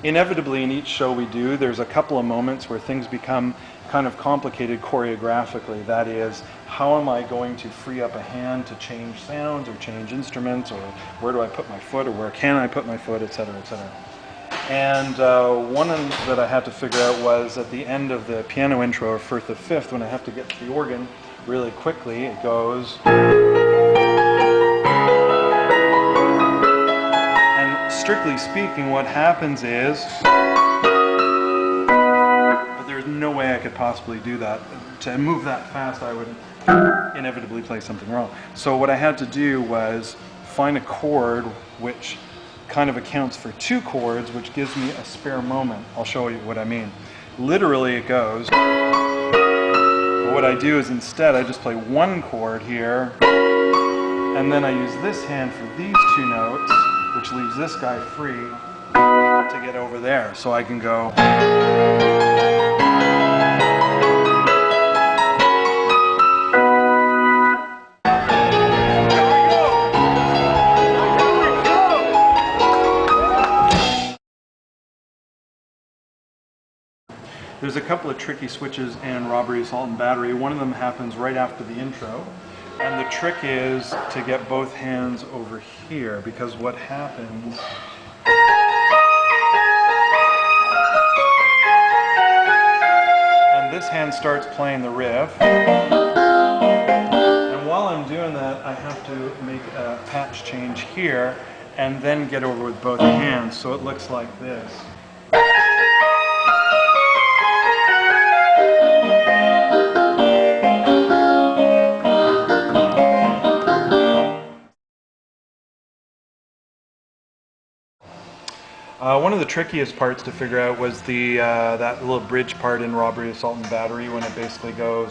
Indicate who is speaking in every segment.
Speaker 1: Inevitably, in each show we do, there's a couple of moments where things become kind of complicated choreographically. That is, how am I going to free up a hand to change sounds or change instruments, or where do I put my foot, or where can I put my foot, etc., etc. And one that I had to figure out was at the end of the piano intro, or Firth of Fifth, when I have to get to the organ really quickly, it goes. And strictly speaking, what happens is, but there's no way I could possibly do that. To move that fast, I would inevitably play something wrong. So what I had to do was find a chord which kind of accounts for two chords, which gives me a spare moment. I'll show you what I mean. Literally it goes, but what I do is instead I just play one chord here, and then I use this hand for these two notes, which leaves this guy free to get over there. So I can go. There's a couple of tricky switches in Robbery, Assault and Battery. One of them happens right after the intro. And the trick is to get both hands over here, because what happens and this hand starts playing the riff. And while I'm doing that, I have to make a patch change here and then get over with both hands, so it looks like this. One of the trickiest parts to figure out was the that little bridge part in Robbery, Assault and Battery, when it basically goes,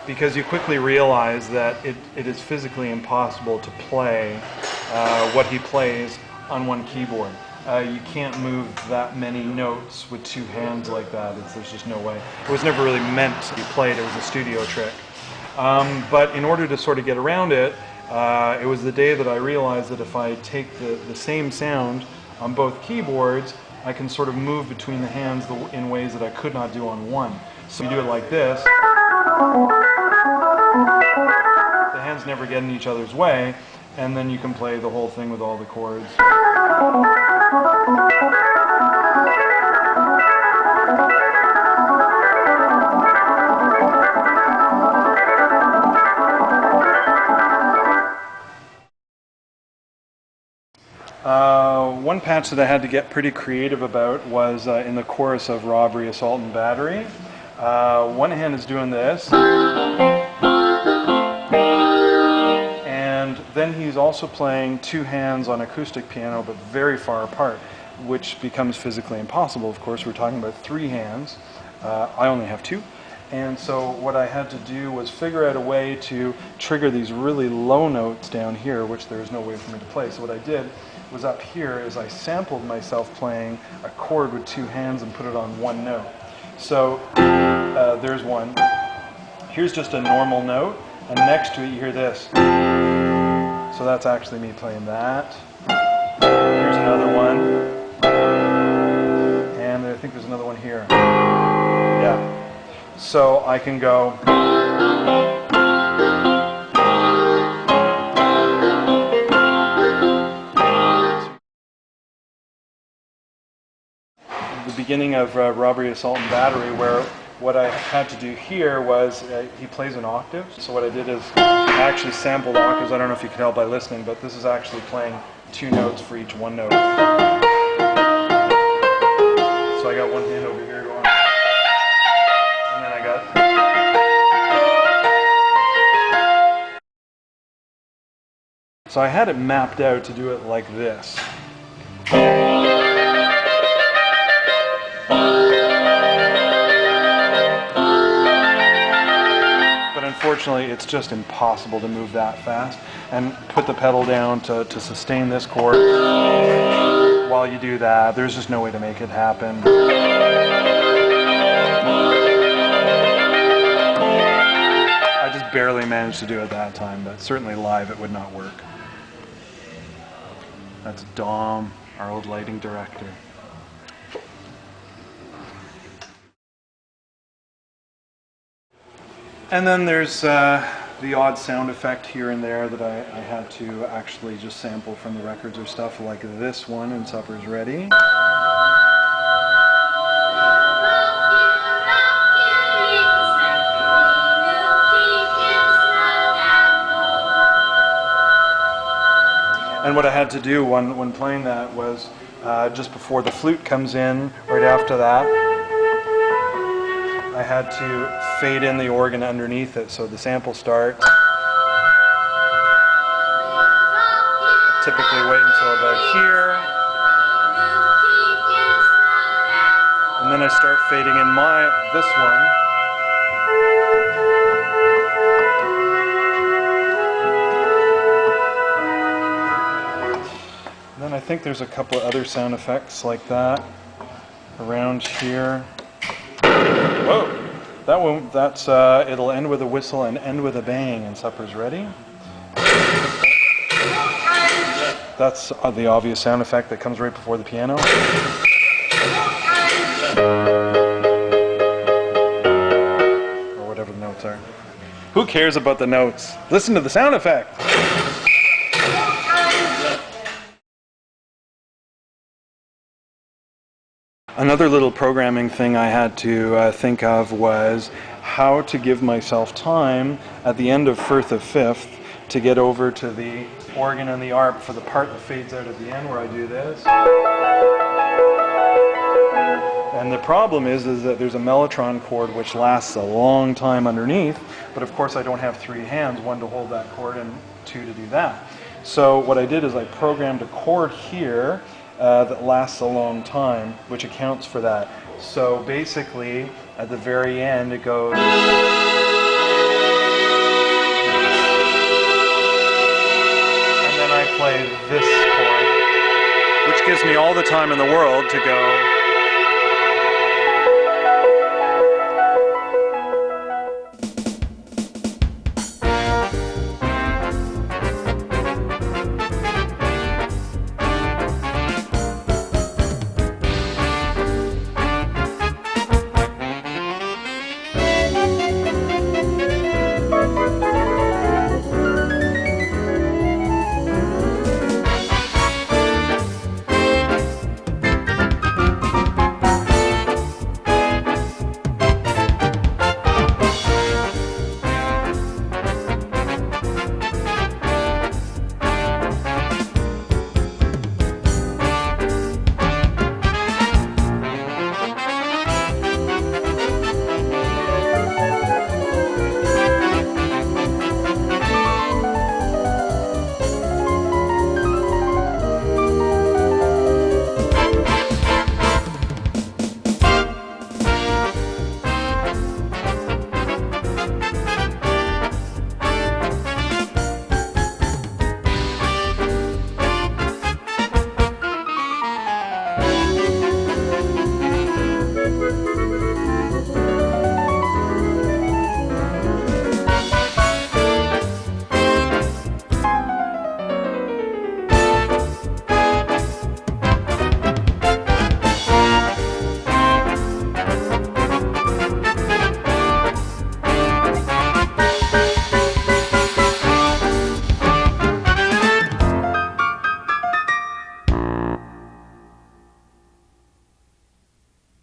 Speaker 1: because you quickly realize that it is physically impossible to play what he plays on one keyboard. You can't move that many notes with two hands like that. There's just no way. It was never really meant to be played. It was a studio trick. But in order to sort of get around it, it was the day that I realized that if I take the same sound on both keyboards, I can sort of move between the hands in ways that I could not do on one. So you do it like this. The hands never get in each other's way, and then you can play the whole thing with all the chords. One patch that I had to get pretty creative about was in the chorus of Robbery, Assault and Battery. One hand is doing this, and then he's also playing two hands on acoustic piano, but very far apart, which becomes physically impossible. Of course, we're talking about three hands. I only have two. And so what I had to do was figure out a way to trigger these really low notes down here, which there's no way for me to play. So what I did was up here is I sampled myself playing a chord with two hands and put it on one note. So there's one. Here's just a normal note, and next to it you hear this. So that's actually me playing that. Here's another one. And I think there's another one here. Yeah. So I can go. The beginning of Robbery, Assault and Battery, where what I had to do here was he plays an octave. So what I did is I actually sampled octaves. I don't know if you can tell by listening, but this is actually playing two notes for each one note. So I got one hand over here going, and then I got. So I had it mapped out to do it like this. But unfortunately, it's just impossible to move that fast and put the pedal down to sustain this chord. While you do that, there's just no way to make it happen. I just barely managed to do it that time, but certainly live it would not work. That's Dom, our old lighting director. And then there's the odd sound effect here and there that I had to actually just sample from the records or stuff, like this one in Supper's Ready. And what I had to do when playing that was just before the flute comes in, right after that, I had to fade in the organ underneath it, so the sample starts. Typically wait until about here, and then I start fading in this one. And then I think there's a couple of other sound effects like that around here. Whoa! It'll end with a whistle and end with a bang in Supper's Ready. That's the obvious sound effect that comes right before the piano. Or whatever the notes are. Who cares about the notes? Listen to the sound effect! Another little programming thing I had to think of was how to give myself time at the end of Firth of Fifth to get over to the organ and the arp for the part that fades out at the end where I do this. And the problem is that there's a mellotron chord which lasts a long time underneath, but of course I don't have three hands, one to hold that chord and two to do that. So what I did is I programmed a chord here that lasts a long time, which accounts for that. So basically, at the very end, it goes. And then I play this chord, which gives me all the time in the world to go.